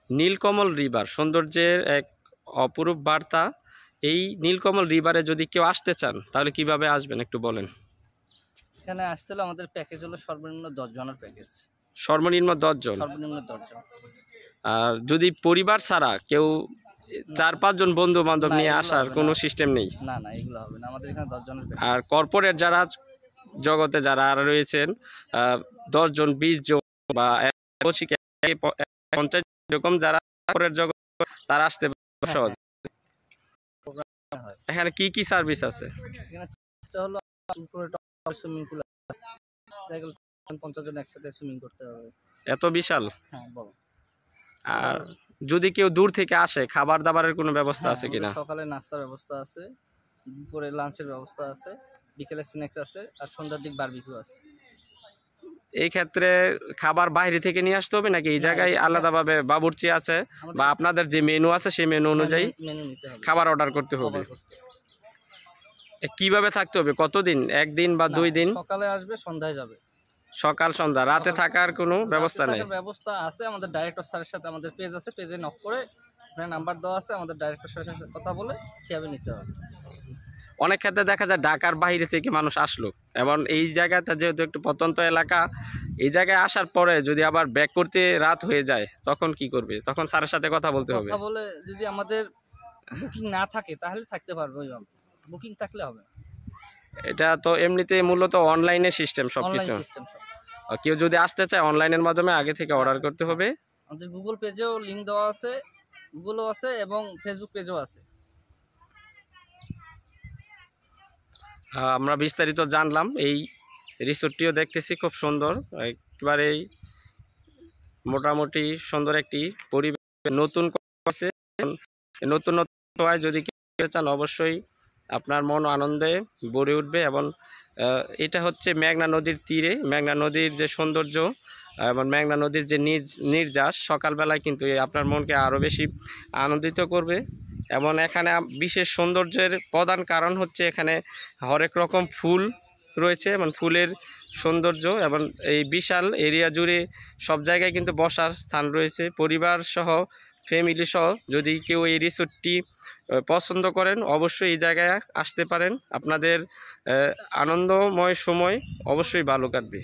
Nilkamal river সৌন্দর্যের এক অপরূপ বার্তা। এই নীলকমল রিভারে যদি কেউ আসতে চান তাহলে কিভাবে আসবেন একটু বলেন। এখানে আসতে হলে আমাদের প্যাকেজ হলো সর্বনিম্ন 10 জনের প্যাকেজ। সর্বনিম্ন 10 জন। সর্বনিম্ন 10 জন। আর যদি পরিবার ছাড়া কেউ 4-5 জন বন্ধু বান্ধব না, নিয়ে এগুলো আসার হবে কোনো না। সিস্টেম নেই? না না, এগুলো হবে না, আমাদের এখানে 10 জনের আর প্যাকেজ। কর্পোরেট যারা জগতে যারা রয়েছেন 10 জন 20 জন বা 50 এরকম যারা কর্পোরেট জগৎ তারা আসতে সহজ। হয়। এখানে কি কি সার্ভিস আছে? এখানে সেটা হলো পুরো সুইমিং পুল, দেখা গেল 50 জন একসাথে সুইমিং করতে হবে। এত বিশাল? হ্যাঁ, বলো। আর যদি কেউ দূর থেকে আসে খাবার দাবারের কোনো ব্যবস্থা আছে কিনা? সকালে নাস্তার ব্যবস্থা আছে, দুপুরে লাঞ্চের ব্যবস্থা আছে, বিকেলে স্ন্যাক্স আছে, আর সন্ধ্যার দিক বারবিকিউ আছে। এই ক্ষেত্রে খাবার বাইরে থেকে নিয়ে আসতে হবে নাকি এই জায়গায় আলাদাভাবে বাবুর্চি আছে বা আপনাদের যে মেনু আছে সেই মেনু অনুযায়ী মেনু নিতে হবে, খাবার অর্ডার করতে হবে? কিভাবে থাকতে হবে? কতদিন? একদিন বা 2 দিন? সকালে আসবে, সন্ধ্যায় যাবে। সকাল সন্ধ্যা রাতে থাকার কোনো ব্যবস্থা নেই? ব্যবস্থা আছে, আমাদের ডাইরেক্টর স্যারের সাথে আমাদের পেজ আছে, পেজে নক করে আপনার নাম্বার দেওয়া আছে, আমাদের ডাইরেক্টর স্যারের সাথে কথা বলে সেভাবে নিতে হবে। অনেক ক্ষেত্রে দেখা যায় ঢাকার বাইরে থেকে মানুষ আসলো এবং এই জায়গাটা যেহেতু একটু প্রত্যন্ত এলাকা, এই জায়গায় আসার পরে যদি আবার ব্যাক করতে রাত হয়ে যায় তখন কি করবে? তখন স্যারের সাথে কথা বলতে হবে। কথা বলে যদি আমাদের বুকিং না থাকে তাহলে থাকতে পারবে, ওইভাবে বুকিং থাকলে হবে। এটা তো এমনিতে মূলত অনলাইনে সিস্টেম সবকিছু। কেউ যদি আসতে চায় অনলাইনের মাধ্যমে আগে থেকে অর্ডার করতে হবে। আমাদের গুগল পেজেও লিংক দেওয়া আছে, গুগলও আছে এবং ফেসবুক পেজও আছে। আমরা বিস্তারিত জানলাম। এই রিসোর্টটিও দেখতেছি খুব সুন্দর, একেবারেই মোটামুটি সুন্দর একটি পরিবেশ। নতুন আছে, নতুন যদি কেউ চান অবশ্যই আপনার মন আনন্দে ভরে উঠবে। এবং এটা হচ্ছে মেঘনা নদীর তীরে, মেঘনা নদীর যে সৌন্দর্য এবং মেঘনা নদীর যে নির্যাস সকালবেলায় কিন্তু আপনার মনকে আরও বেশি আনন্দিত করবে। এবং এখানে বিশেষ সৌন্দর্যের প্রধান কারণ হচ্ছে এখানে হরেক রকম ফুল রয়েছে এবং ফুলের সৌন্দর্য, এবং এই বিশাল এরিয়া জুড়ে সব জায়গায় কিন্তু বসার স্থান রয়েছে। পরিবার সহ ফ্যামিলি সহ যদি কেউ এই রিসোর্টটি পছন্দ করেন অবশ্যই এই জায়গায় আসতে পারেন। আপনাদের আনন্দময় সময় অবশ্যই ভালো কাটবে।